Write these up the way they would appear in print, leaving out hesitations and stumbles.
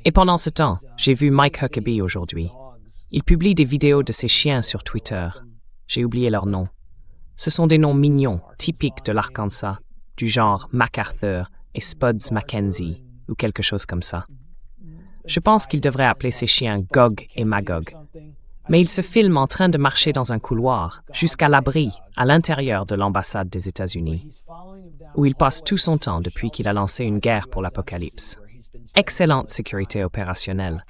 Et pendant ce temps, j'ai vu Mike Huckabee aujourd'hui. Il publie des vidéos de ses chiens sur Twitter. J'ai oublié leur nom. Ce sont des noms mignons, typiques de l'Arkansas, du genre MacArthur et Spuds Mackenzie, ou quelque chose comme ça. Je pense qu'il devrait appeler ses chiens Gog et Magog. Mais il se filme en train de marcher dans un couloir, jusqu'à l'abri, à l'intérieur de l'ambassade des États-Unis, où il passe tout son temps depuis qu'il a lancé une guerre pour l'apocalypse. Excellente sécurité opérationnelle.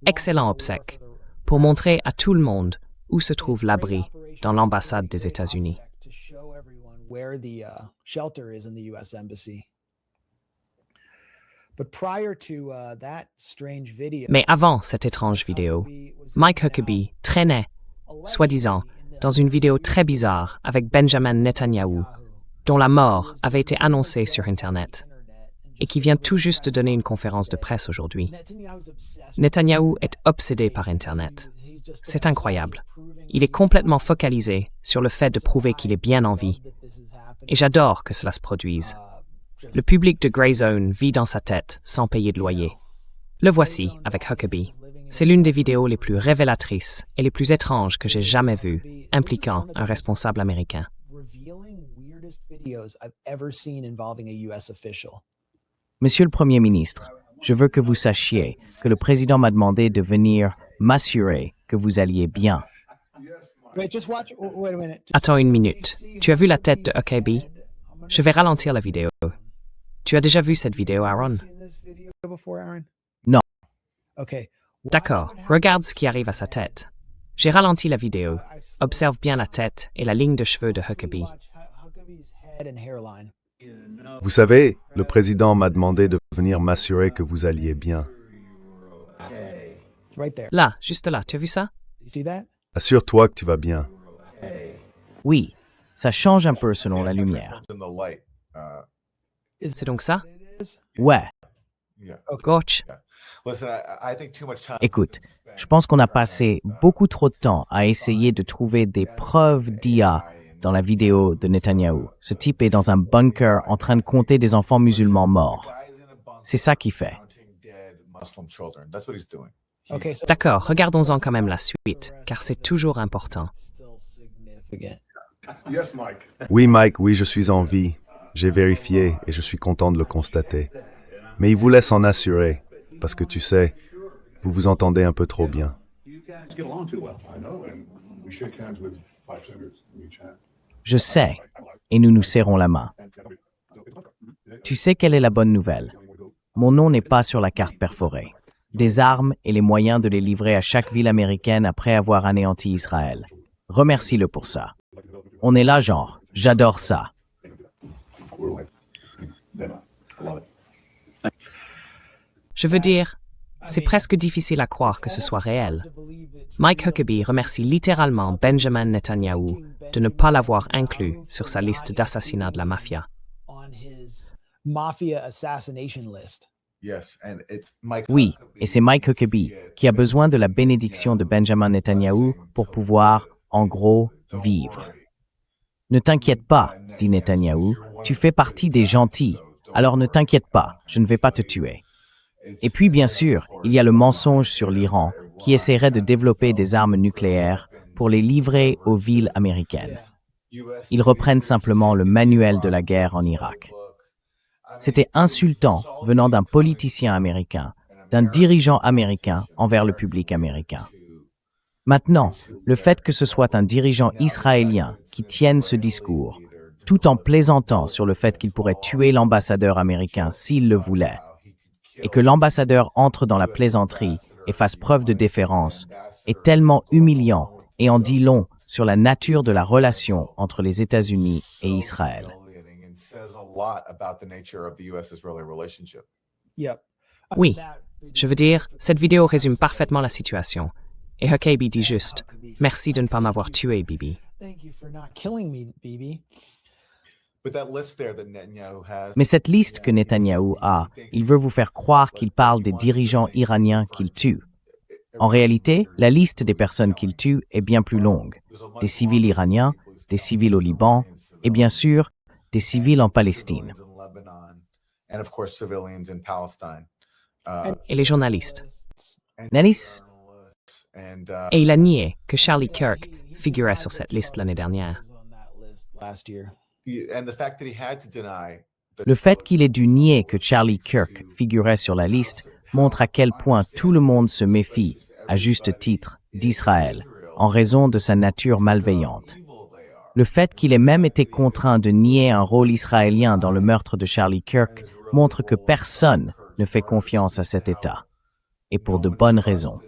Excellent obsèque, pour montrer à tout le monde où se trouve l'abri dans l'ambassade des États-Unis. Mais avant cette étrange vidéo, Mike Huckabee traînait, soi-disant, dans une vidéo très bizarre avec Benjamin Netanyahu, dont la mort avait été annoncée sur Internet, et qui vient tout juste de donner une conférence de presse aujourd'hui. Netanyahu est obsédé par Internet. C'est incroyable. Il est complètement focalisé sur le fait de prouver qu'il est bien en vie. Et j'adore que cela se produise. Le public de Grey Zone vit dans sa tête sans payer de loyer. Le voici avec Huckabee. C'est l'une des vidéos les plus révélatrices et les plus étranges que j'ai jamais vues, impliquant un responsable américain. Monsieur le Premier ministre, je veux que vous sachiez que le président m'a demandé de venir m'assurer que vous alliez bien. Attends une minute. Tu as vu la tête de Huckabee? Je vais ralentir la vidéo. Tu as déjà vu cette vidéo, Aaron? Non. D'accord, regarde ce qui arrive à sa tête. J'ai ralenti la vidéo. Observe bien la tête et la ligne de cheveux de Huckabee. Vous savez, le président m'a demandé de venir m'assurer que vous alliez bien. Là, juste là, tu as vu ça? Assure-toi que tu vas bien. Oui, ça change un peu selon la lumière. C'est donc ça? Ouais. Gauche. Écoute, je pense qu'on a passé beaucoup trop de temps à essayer de trouver des preuves d'IA dans la vidéo de Netanyahou. Ce type est dans un bunker en train de compter des enfants musulmans morts. C'est ça qu'il fait. D'accord, regardons-en quand même la suite, car c'est toujours important. Oui, Mike, oui, je suis en vie. J'ai vérifié et je suis content de le constater. Mais il voulait s'en assurer, parce que tu sais, vous vous entendez un peu trop bien. Je sais, et nous nous serrons la main. Tu sais quelle est la bonne nouvelle? Mon nom n'est pas sur la carte perforée. Des armes et les moyens de les livrer à chaque ville américaine après avoir anéanti Israël. Remercie-le pour ça. On est là, genre, j'adore ça. Je veux dire, c'est presque difficile à croire que ce soit réel. Mike Huckabee remercie littéralement Benjamin Netanyahu de ne pas l'avoir inclus sur sa liste d'assassinats de la mafia. Oui, et c'est Mike Huckabee qui a besoin de la bénédiction de Benjamin Netanyahu pour pouvoir, en gros, vivre. Ne t'inquiète pas, dit Netanyahu, tu fais partie des gentils, alors ne t'inquiète pas, je ne vais pas te tuer. Et puis, bien sûr, il y a le mensonge sur l'Iran qui essaierait de développer des armes nucléaires pour les livrer aux villes américaines. Ils reprennent simplement le manuel de la guerre en Irak. C'était insultant venant d'un politicien américain, d'un dirigeant américain envers le public américain. Maintenant, le fait que ce soit un dirigeant israélien qui tienne ce discours, tout en plaisantant sur le fait qu'il pourrait tuer l'ambassadeur américain s'il le voulait, et que l'ambassadeur entre dans la plaisanterie et fasse preuve de déférence, est tellement humiliant et en dit long sur la nature de la relation entre les États-Unis et Israël. Oui, je veux dire, cette vidéo résume parfaitement la situation. Et Huckabee dit juste « Merci de ne pas m'avoir tué, Bibi ». Mais cette liste que Netanyahou a, il veut vous faire croire qu'il parle des dirigeants iraniens qu'il tue. En réalité, la liste des personnes qu'il tue est bien plus longue. Des civils iraniens, des civils au Liban et bien sûr, des civils en Palestine. et les journalistes. Nennis, Et il a nié que Charlie Kirk figurait sur cette liste l'année dernière. le fait qu'il ait dû nier que Charlie Kirk figurait sur la liste montre à quel point tout le monde se méfie, à juste titre, d'Israël, en raison de sa nature malveillante. Le fait qu'il ait même été contraint de nier un rôle israélien dans le meurtre de Charlie Kirk montre que personne ne fait confiance à cet État, et pour de bonnes raisons.